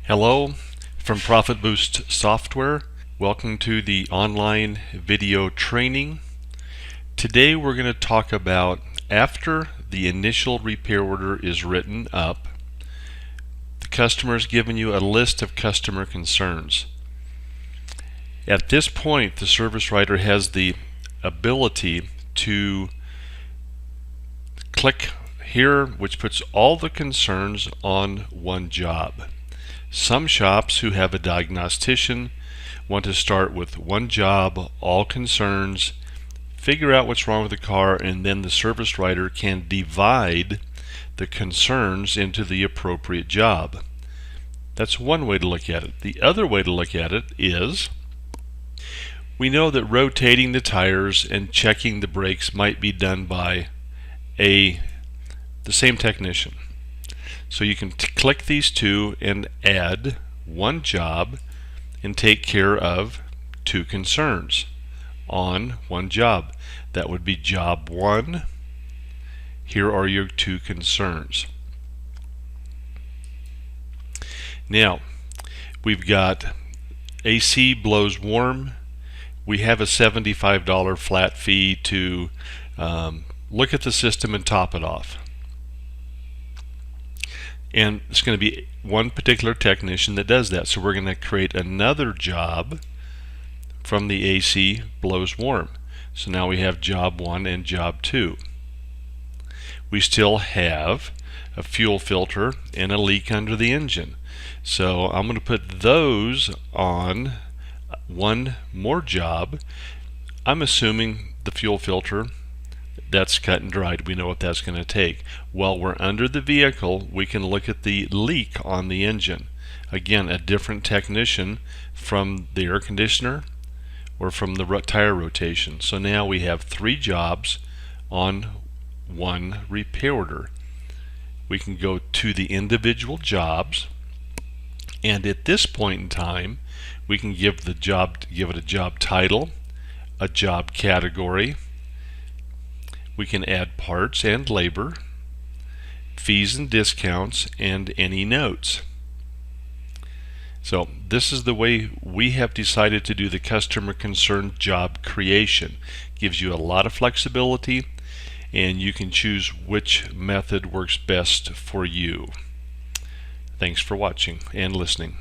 Hello from Profit Boost Software. Welcome to the online video training. Today we're going to talk about after the initial repair order is written up, the customer is giving you a list of customer concerns. At this point, the service writer has the ability to click here, which puts all the concerns on one job. Some shops who have a diagnostician want to start with one job, all concerns, figure out what's wrong with the car, and then the service writer can divide the concerns into the appropriate job. That's one way to look at it. The other way to look at it is we know that rotating the tires and checking the brakes might be done by the same technician. So you can click these two and add one job and take care of two concerns on one job. That would be job one. Here are your two concerns. Now, we've got AC blows warm. We have a $75 flat fee to look at the system and top it off. And it's going to be one particular technician that does that. So we're going to create another job from the AC blows warm. So now we have job 1 and job 2. We still have a fuel filter and a leak under the engine. So I'm going to put those on one more job. I'm assuming the fuel filter, that's cut and dried. We know what that's going to take. While we're under the vehicle, we can look at the leak on the engine. Again, a different technician from the air conditioner or from the tire rotation. So now we have three jobs on one repair order. We can go to the individual jobs, and at this point in time, we can give it a job title, a job category. We can add parts and labor, fees and discounts, and any notes. So this is the way we have decided to do the customer concern job creation. Gives you a lot of flexibility, and you can choose which method works best for you. Thanks for watching and listening.